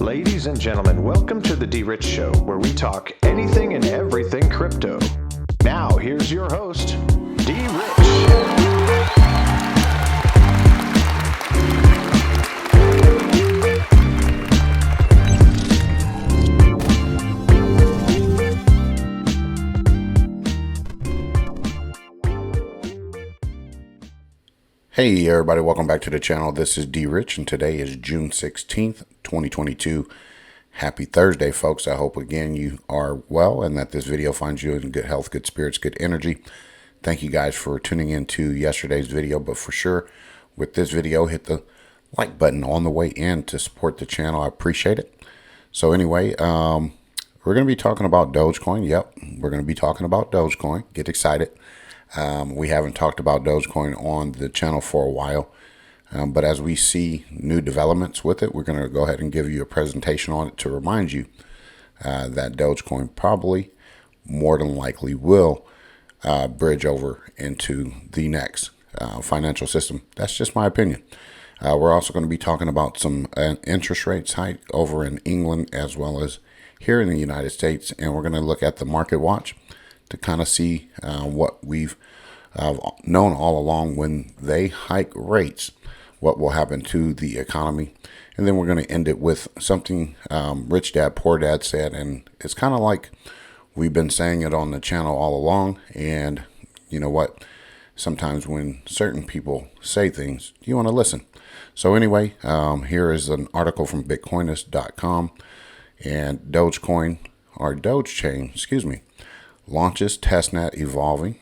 Ladies and gentlemen, welcome to the DRich Show, where we talk anything and everything crypto. Now, here's your host, DRich. Hey everybody, welcome back to the channel. This is DRich and today is June 16th, 2022. Happy Thursday, folks. I hope again you are well and that this video finds you in good health, good spirits, good energy. Thank you guys for tuning into yesterday's video, but for sure with this video, hit the like button on the way in to support the channel. I appreciate it. So anyway, we're going to be talking about Dogecoin. Yep, we're going to be talking about Dogecoin. Get excited. We haven't talked about Dogecoin on the channel for a while, but as we see new developments with it, we're going to go ahead and give you a presentation on it to remind you that Dogecoin probably, more than likely, will bridge over into the next financial system. That's just my opinion. We're also going to be talking about some interest rates hike over in England as well as here in the United States, and we're going to look at the MarketWatch to kind of see what we've known all along. When they hike rates, what will happen to the economy. And then we're going to end it with something Rich Dad Poor Dad said, and it's kind of like we've been saying it on the channel all along. And you know what, sometimes when certain people say things, you want to listen. So anyway, here is an article from bitcoinist.com, and Dogecoin, or Dogechain, excuse me, launches testnet evolving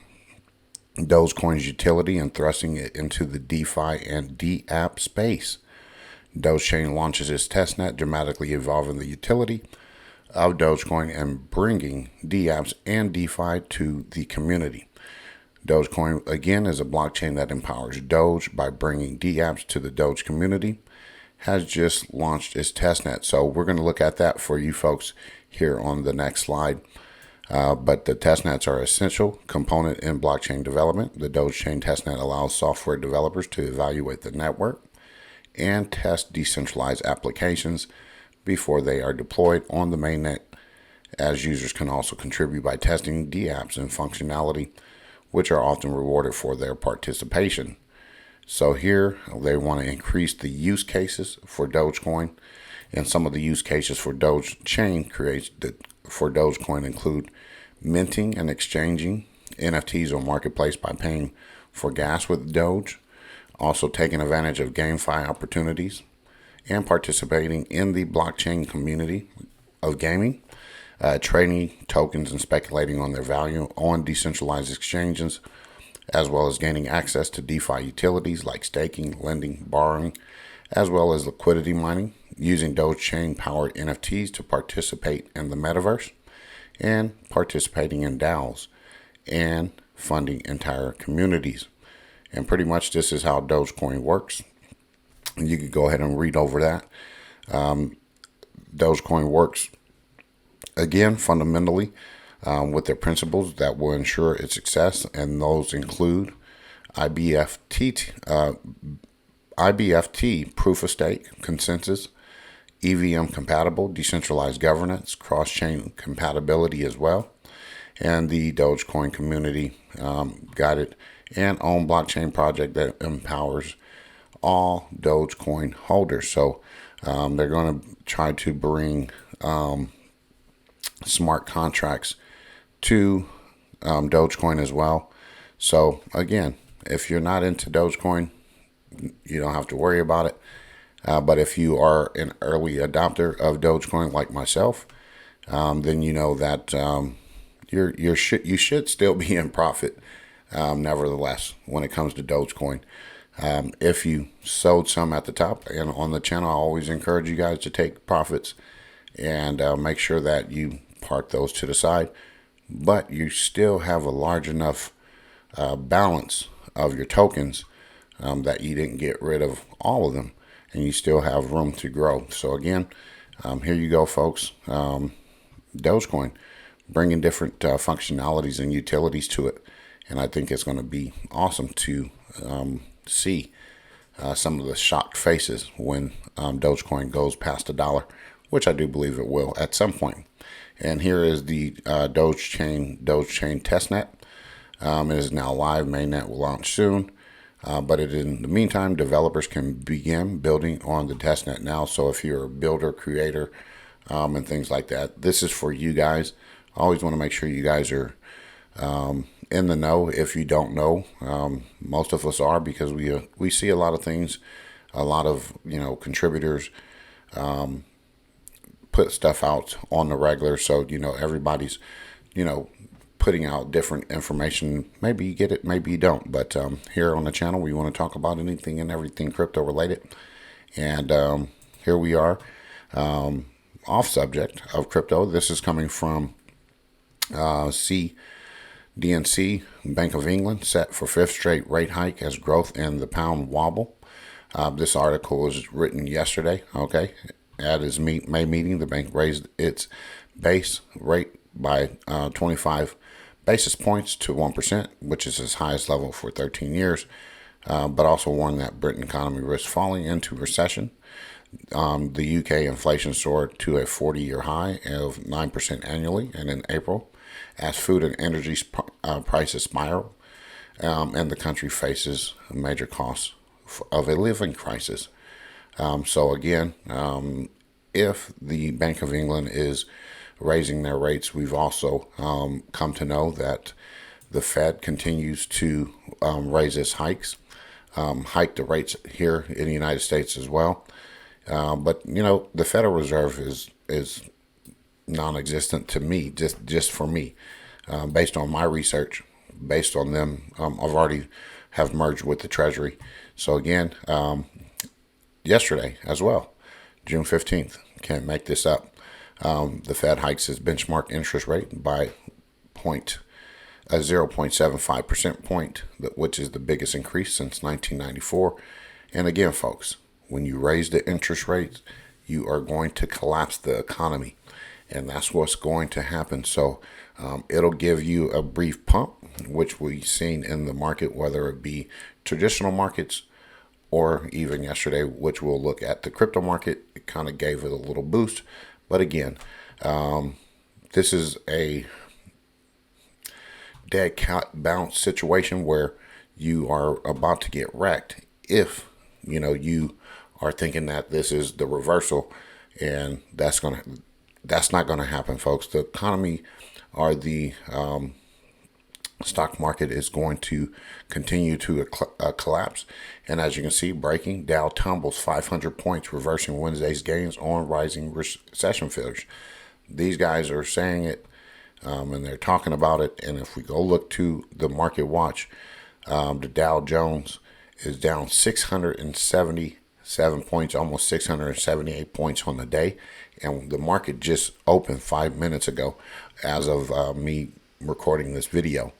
Dogecoin's utility and thrusting it into the DeFi and DApp space. Dogechain launches its testnet, dramatically evolving the utility of Dogecoin and bringing DApps and DeFi to the community. Dogecoin, again, is a blockchain that empowers Doge by bringing DApps to the Doge community, has just launched its testnet. So we're going to look at that for you folks here on the next slide. But the testnets are an essential component in blockchain development. The Dogechain testnet allows software developers to evaluate the network and test decentralized applications before they are deployed on the mainnet, as users can also contribute by testing DApps and functionality, which are often rewarded for their participation. So here they want to increase the use cases for Dogecoin, and some of the use cases for Dogechain for Dogecoin include minting and exchanging NFTs on Marketplace by paying for gas with Doge, also taking advantage of GameFi opportunities, and participating in the blockchain community of gaming, trading tokens and speculating on their value on decentralized exchanges, as well as gaining access to DeFi utilities like staking, lending, borrowing, as well as liquidity mining, using Dogechain powered NFTs to participate in the metaverse, and participating in DAOs and funding entire communities. And pretty much this is how Dogecoin works. You can go ahead and read over that. Dogecoin works, again, fundamentally with their principles that will ensure its success, and those include IBFT, proof of stake, consensus, EVM compatible, decentralized governance, cross-chain compatibility as well, and the Dogecoin community guided and owned blockchain project that empowers all Dogecoin holders. So they're going to try to bring smart contracts to Dogecoin as well. So again, if you're not into Dogecoin, you don't have to worry about it. But if you are an early adopter of Dogecoin like myself, then you know that you should still be in profit. Nevertheless, when it comes to Dogecoin, if you sold some at the top, and on the channel, I always encourage you guys to take profits and make sure that you park those to the side. But you still have a large enough balance of your tokens that you didn't get rid of all of them, and you still have room to grow. So again, here you go, folks. Dogecoin, bringing different functionalities and utilities to it. And I think it's going to be awesome to see some of the shocked faces when Dogecoin goes past $1 which I do believe it will at some point. And here is the Dogechain testnet. It is now live. Mainnet will launch soon. But in the meantime, developers can begin building on the testnet now. So if you're a builder, creator, and things like that, this is for you guys. I always want to make sure you guys are in the know. If you don't know, most of us are, because we see a lot of things, a lot of contributors put stuff out on the regular. So everybody's putting out different information. Maybe you get it, maybe you don't. But here on the channel, we want to talk about anything and everything crypto related. And here we are, off subject of crypto. This is coming from CDNC, Bank of England, set for fifth straight rate hike as growth in the pound wobble. This article was written yesterday. Okay, at its May meeting, the bank raised its base rate by 25 basis points to 1%, which is its highest level for 13 years, but also warned that Britain economy risks falling into recession. The UK inflation soared to a 40-year high of 9% annually, and in April, as food and energy prices spiral, and the country faces major costs of a living crisis. So again, if the Bank of England is raising their rates, we've also come to know that the Fed continues to raise its hike the rates here in the United States as well. But the Federal Reserve is non-existent to me, just for me, based on my research, based on them. I've already have merged with the Treasury. So again, yesterday as well, June 15th, can't make this up. The Fed hikes its benchmark interest rate by 0.75% point, which is the biggest increase since 1994. And again, folks, when you raise the interest rates, you are going to collapse the economy, and that's what's going to happen. So it'll give you a brief pump, which we've seen in the market, whether it be traditional markets or even yesterday, which we'll look at the crypto market. It kind of gave it a little boost. But again, this is a dead cat bounce situation where you are about to get wrecked if you are thinking that this is the reversal, and that's not gonna happen, folks. The economy or the stock market is going to continue to collapse. And as you can see, breaking, Dow tumbles 500 points, reversing Wednesday's gains on rising recession fears. These guys are saying it, and they're talking about it. And if we go look to the MarketWatch, the Dow Jones is down 677 points, almost 678 points on the day. And the market just opened 5 minutes ago as of me recording this video.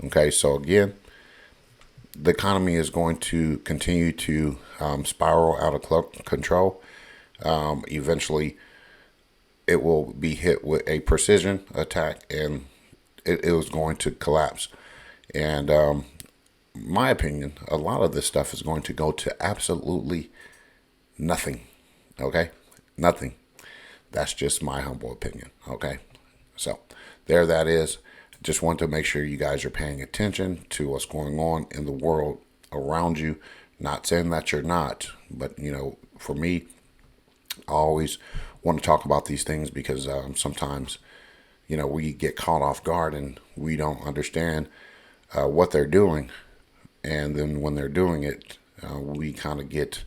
Okay, so again, the economy is going to continue to spiral out of control. Eventually, it will be hit with a precision attack, and it was going to collapse. And my opinion, a lot of this stuff is going to go to absolutely nothing. Okay, nothing. That's just my humble opinion. Okay, so there that is. Just want to make sure you guys are paying attention to what's going on in the world around you. Not saying that you're not, but for me, I always want to talk about these things because sometimes we get caught off guard and we don't understand what they're doing, and then when they're doing it, we kind of get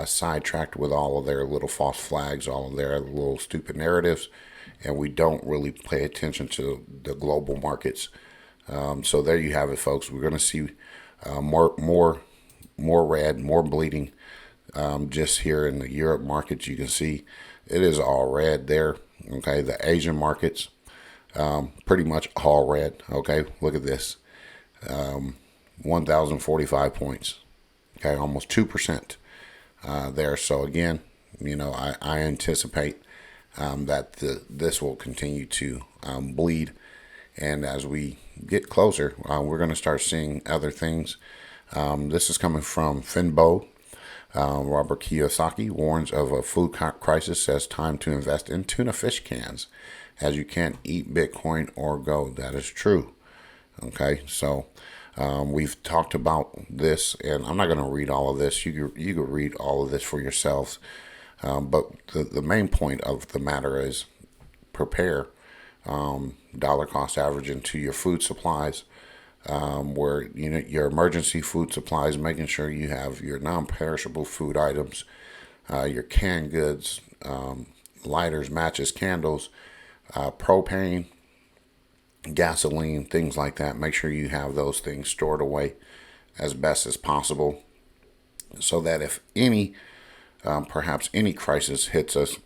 sidetracked with all of their little false flags, all of their little stupid narratives, and we don't really pay attention to the global markets. So there you have it, folks. We're going to see more red, more bleeding. Just here in the Europe markets, you can see it is all red there. Okay, the Asian markets, pretty much all red. Okay, look at this, 1,045 points. Okay, almost 2% there. So again, I anticipate that this will continue to bleed, and as we get closer, we're going to start seeing other things. This is coming from Finbo, R.Kiyosaki warns of a food crisis, says time to invest in tuna fish cans, as you can't eat Bitcoin or gold. That is true. Okay, so we've talked about this, and I'm not going to read all of this. You can read all of this for yourselves. But the main point of the matter is prepare dollar cost average into your food supplies, where your emergency food supplies, making sure you have your non-perishable food items, your canned goods, lighters, matches, candles, propane, gasoline, things like that. Make sure you have those things stored away as best as possible, so that if perhaps any crisis hits us,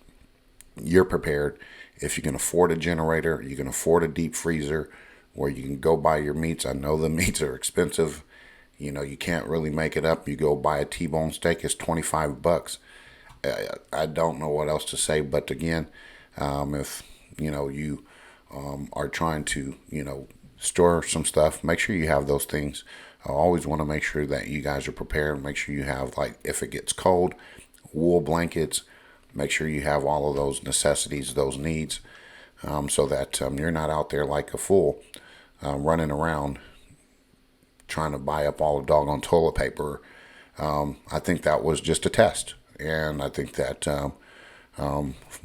you're prepared. If you can afford a generator, you can afford a deep freezer where you can go buy your meats. I know the meats are expensive. You can't really make it up. You go buy a T-bone steak, it's $25. I don't know what else to say, but again, if you are trying to store some stuff, make sure you have those things. I always want to make sure that you guys are prepared. Make sure you have, like, if it gets cold, wool blankets. Make sure you have all of those necessities, those needs, so that you're not out there like a fool running around trying to buy up all the doggone toilet paper. I think that was just a test, and I think that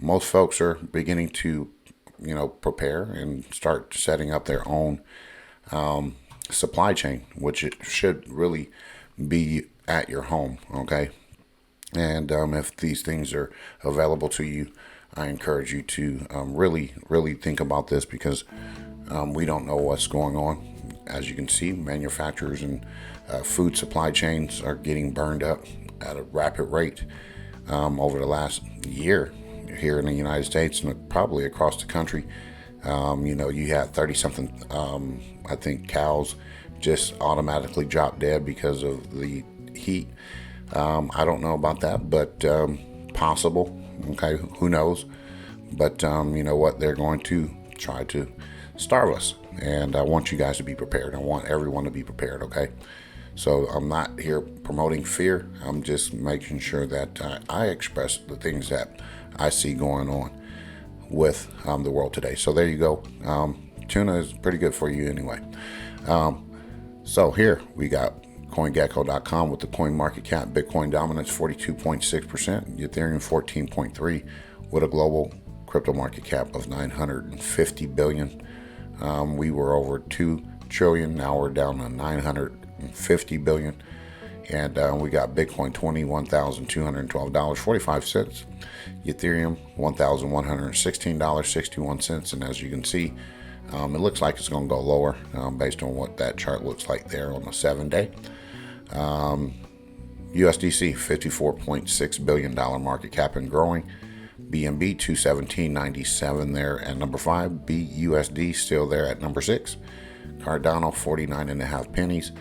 most folks are beginning to prepare and start setting up their own supply chain, which it should really be at your home. Okay. And if these things are available to you, I encourage you to really, really think about this, because we don't know what's going on. As you can see, manufacturers and food supply chains are getting burned up at a rapid rate over the last year here in the United States and probably across the country. You had 30-something, I think, cows just automatically drop dead because of the heat. I don't know about that, but possible. Okay, who knows? But you know what? They're going to try to starve us, and I want you guys to be prepared. I want everyone to be prepared. Okay, so I'm not here promoting fear. I'm just making sure that I express the things that I see going on with the world today. So there you go. Tuna is pretty good for you anyway. So here we got CoinGecko.com with the coin market cap. Bitcoin dominance 42.6%, Ethereum 14.3%, with a global crypto market cap of 950 billion. We were over 2 trillion. Now we're down to 950 billion. And we got Bitcoin $21,212.45. Ethereum $1,116.61. And as you can see, it looks like it's going to go lower based on what that chart looks like there on the 7-day. USDC $54.6 billion market cap and growing. BNB 217.97 there at number 5. BUSD still there at number 6. Cardano 49.5 pennies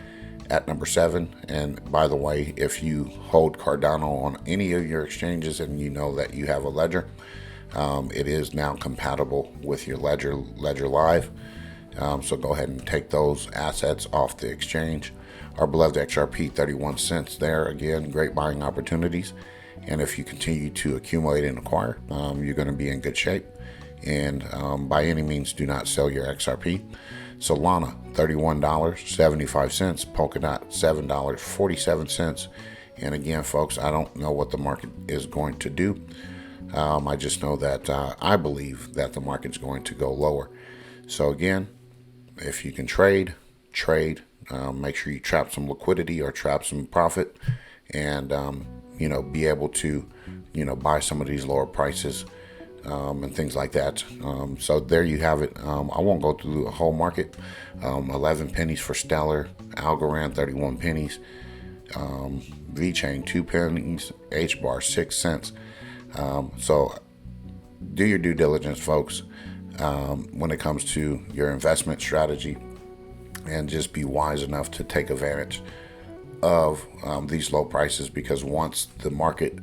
at number 7. And by the way, if you hold Cardano on any of your exchanges and you know that you have a ledger, it is now compatible with your ledger live. So go ahead and take those assets off the exchange. Our beloved XRP 31 cents there. Again, great buying opportunities. And if you continue to accumulate and acquire, you're going to be in good shape. And by any means, do not sell your XRP. Solana, $31.75. Polkadot, $7.47. And again, folks, I don't know what the market is going to do. I just know that I believe that the market's going to go lower. So again, if you can trade. Make sure you trap some liquidity or trap some profit, and be able to buy some of these lower prices and things like that. So there you have it. I won't go through the whole market. 11 pennies for Stellar, Algorand 31 pennies, VeChain 2 pennies, HBAR 6 cents. So do your due diligence, folks, when it comes to your investment strategy, and just be wise enough to take advantage of these low prices, because once the market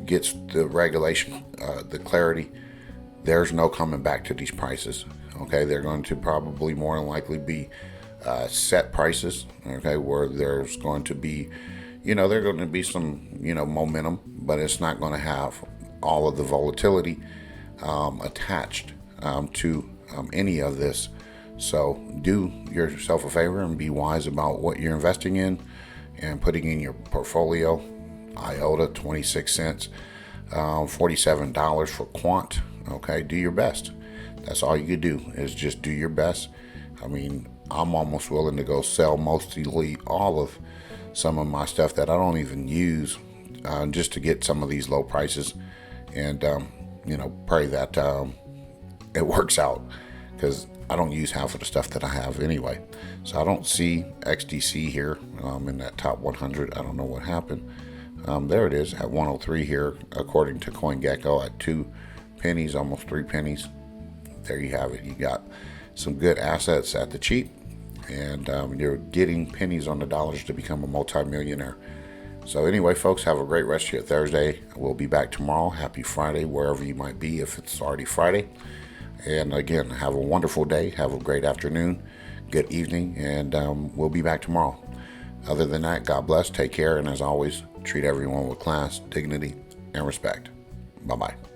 gets the regulation, the clarity, there's no coming back to these prices. Okay, they're going to probably more than likely be set prices. Okay, where there's going to be there are going to be some, momentum, but it's not going to have all of the volatility attached to any of this. So do yourself a favor and be wise about what you're investing in and putting in your portfolio. IOTA, 26 cents, $47 for quant. Okay, do your best. That's all you could do, is just do your best. I mean, I'm almost willing to go sell mostly all of some of my stuff that I don't even use, just to get some of these low prices, and pray that it works out, because I don't use half of the stuff that I have anyway. So I don't see XDC here in that top 100. I don't know what happened. There it is at 103 here, according to CoinGecko, at 2 pennies, almost 3 pennies. There you have it. You got some good assets at the cheap, and you're getting pennies on the dollars to become a multimillionaire. So anyway, folks, have a great rest of your Thursday. We'll be back tomorrow. Happy Friday, wherever you might be, if it's already Friday. And again, have a wonderful day. Have a great afternoon, good evening, and we'll be back tomorrow. Other than that, God bless, take care, and as always, treat everyone with class, dignity, and respect. Bye-bye.